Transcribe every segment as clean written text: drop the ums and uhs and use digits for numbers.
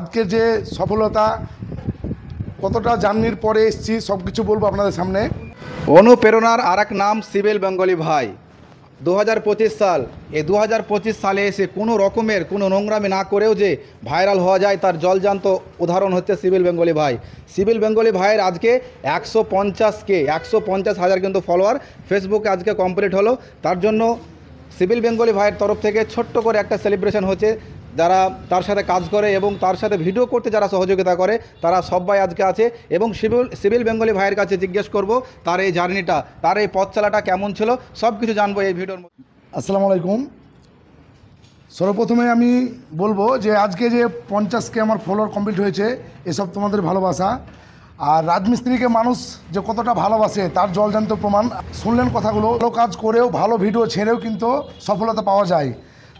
আজকে যে সফলতা কতটা জার্নির পরে এসেছি সব কিছু বলবো আপনাদের সামনে। অনুপ্রেরণার আর এক নাম সিভিল বেঙ্গলি ভাই। 2025 সাল, এই 2025 সালে এসে কোনো রকমের কোনো নোংরামি না করেও যে ভাইরাল হওয়া যায় তার জলজান্ত উদাহরণ হচ্ছে সিভিল বেঙ্গলি ভাই। সিভিল বেঙ্গলি ভাইয়ের আজকে 150,000 কিন্তু ফলোয়ার ফেসবুকে আজকে কমপ্লিট হলো। তার জন্য সিভিল বেঙ্গলি ভাইয়ের তরফ থেকে ছোট্ট করে একটা সেলিব্রেশন হচ্ছে। যারা তার সাথে কাজ করে এবং তার সাথে ভিডিও করতে যারা সহযোগিতা করে তারা সবাই আজকে আছে এবং সিভিল বেঙ্গলি ভাইয়ের কাছে জিজ্ঞেস করব তার এই জার্নিটা, তার এই পথ চলাটা কেমন ছিল, সব কিছু জানবো এই ভিডিওর মধ্যে। আসসালামু আলাইকুম। সর্বপ্রথমে আমি বলবো যে আজকে যে 50K আমার ফলোয়ার কমপ্লিট হয়েছে, এসব তোমাদের ভালোবাসা। আর রাজমিস্ত্রিকে মানুষ যে কতটা ভালোবাসে তার জলজান্ত প্রমাণ। শুনলেন কথাগুলো, ভালো কাজ করেও ভালো ভিডিও ছেড়েও কিন্তু সফলতা পাওয়া যায়।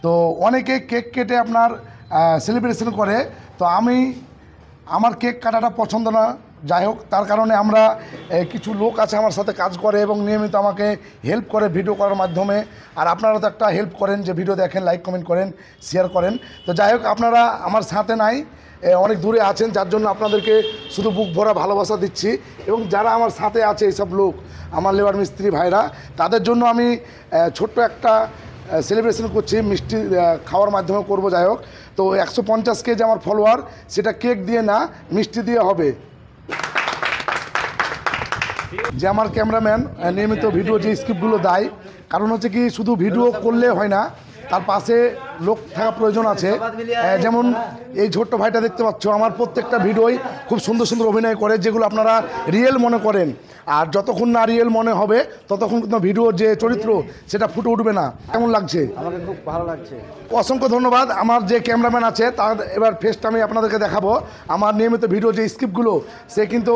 তো অনেকে কেক কেটে আপনার সেলিব্রেশন করে, তো আমার কেক কাটাটা পছন্দ না। যাই হোক, তার কারণে আমরা কিছু লোক আছে আমার সাথে কাজ করে এবং নিয়মিত আমাকে হেল্প করে ভিডিও করার মাধ্যমে। আর আপনারা তো একটা হেল্প করেন যে ভিডিও দেখেন, লাইক কমেন্ট করেন, শেয়ার করেন। তো যাই হোক, আপনারা আমার সাথে নাই, অনেক দূরে আছেন, যার জন্য আপনাদেরকে শুধু বুক ভরা ভালোবাসা দিচ্ছি। এবং যারা আমার সাথে আছে এইসব লোক, আমার লেবার মিস্ত্রি ভাইরা, তাদের জন্য আমি ছোট্ট একটা সেলিব্রেশন করছি, মিষ্টি খাওয়ার মাধ্যমে করব। যাই হোক, তো 150K যে আমার ফলোয়ার, সেটা কেক দিয়ে না, মিষ্টি দিয়ে হবে। যে আমার ক্যামেরাম্যান নিয়মিত ভিডিও যে স্ক্রিপ্টগুলো দেয়, কারণ হচ্ছে কি শুধু ভিডিও করলে হয় না, তার পাশে লোক থাকা প্রয়োজন আছে। যেমন এই ছোট্ট ভাইটা দেখতে পাচ্ছ, আমার প্রত্যেকটা ভিডিওই খুব সুন্দর সুন্দর অভিনয় করে, যেগুলো আপনারা রিয়েল মনে করেন। আর যতক্ষণ না রিয়েল মনে হবে ততক্ষণ কিন্তু ভিডিওর যে চরিত্র সেটা ফুটে উঠবে না। কেমন লাগছে? আমাকে খুব ভালো লাগছে। অসংখ্য ধন্যবাদ। আমার যে ক্যামেরাম্যান আছে তার এবার ফেসটা আমি আপনাদেরকে দেখাবো। আমার নিয়মিত ভিডিও যে স্ক্রিপ্টগুলো সে কিন্তু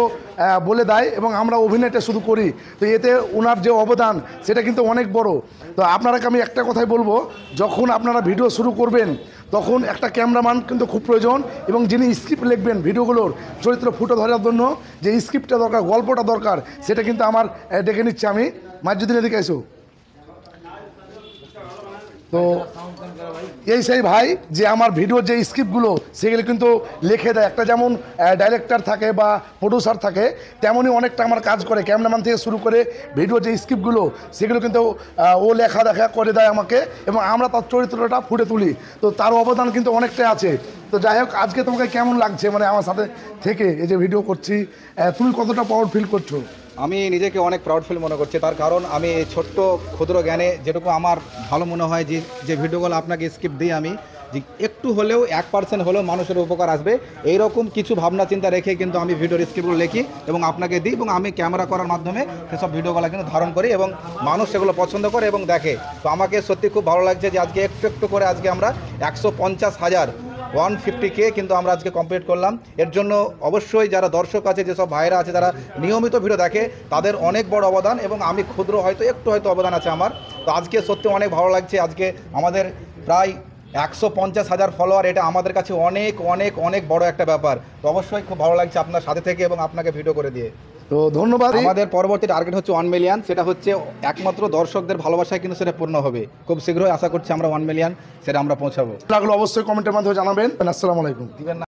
বলে দেয় এবং আমরা অভিনয়টা শুধু করি। তো এতে ওনার যে অবদান সেটা কিন্তু অনেক বড়। তো আপনারাকে আমি একটা কথাই বলবো, যখন আপনারা ভিডিও শুরু করবেন তখন একটা ক্যামেরাম্যান কিন্তু খুব প্রয়োজন, এবং যিনি স্ক্রিপ্ট লিখবেন ভিডিওগুলোর চরিত্র ফুটে ধরার জন্য যে স্ক্রিপ্টটা দরকার, গল্পটা দরকার, সেটা কিন্তু আমার ডেকে নিচ্ছি আমি। মাইজুদ্দিন এদিকে এসো। তো এই সেই ভাই যে আমার ভিডিওর যে স্ক্রিপ্টগুলো সেগুলো কিন্তু লিখে দেয়। একটা যেমন ডাইরেক্টর থাকে বা প্রডিউসার থাকে, তেমনই অনেকটা আমার কাজ করে। ক্যামেরাম্যান থেকে শুরু করে ভিডিও যে স্ক্রিপ্টগুলো সেগুলো কিন্তু ও লেখা দেখা করে দেয় আমাকে, এবং আমরা তার চরিত্রটা ফুটে তুলি। তো তার অবদান কিন্তু অনেকটাই আছে। তো যাই হোক, আজকে তোমাকে কেমন লাগছে, মানে আমার সাথে থেকে এই যে ভিডিও করছি, তুমি কতটা প্রাউড ফিল করছো? আমি নিজেকে অনেক প্রাউড ফিল মনে করছি, তার কারণ আমি এই ছোট্ট ক্ষুদ্র জ্ঞানে যেটুকু আমার ভালো মনে হয় যে ভিডিওগুলো আপনাকে স্ক্রিপ্ট দিই আমি, যে একটু হলেও 1% হলেও মানুষের উপকার আসবে, এইরকম কিছু ভাবনা চিন্তা রেখে কিন্তু আমি ভিডিওর স্ক্রিপ্টগুলো লিখি এবং আপনাকে দিই, এবং আমি ক্যামেরা করার মাধ্যমে সেসব ভিডিওগুলো কিন্তু ধারণ করি এবং মানুষ সেগুলো পছন্দ করে এবং দেখে। তো আমাকে সত্যি খুব ভালো লাগছে যে আজকে একটু একটু করে আজকে আমরা 150,000 কিন্তু আমরা আজকে কমপ্লিট করলাম। এর জন্য অবশ্যই যারা দর্শক আছে, যেসব ভাইরা আছে, যারা নিয়মিত ভিডিও দেখে, তাদের অনেক বড় অবদান, এবং আমি ক্ষুদ্র হয়তো একটু অবদান আছে আমার। তো আজকে সত্যি অনেক ভালো লাগছে। আজকে আমাদের প্রায় 150,000 ফলোয়ার, এটা আমাদের কাছে অনেক অনেক অনেক বড় একটা ব্যাপার। তো অবশ্যই খুব ভালো লাগছে আপনার সাথে থেকে এবং আপনাকে ভিডিও করে দিয়ে। তো ধন্যবাদ। আমাদের পরবর্তী টার্গেট হচ্ছে 1 মিলিয়ন। সেটা হচ্ছে একমাত্র দর্শকদের ভালোবাসায় কিন্তু সেটা পূর্ণ হবে। খুব শীঘ্রই আশা করছি আমরা 1 মিলিয়ন সেটা আমরা পৌঁছাবো। লাগলো অবশ্যই কমেন্টের মাধ্যমে জানাবেন। আসসালামু আলাইকুম। দিবেন না।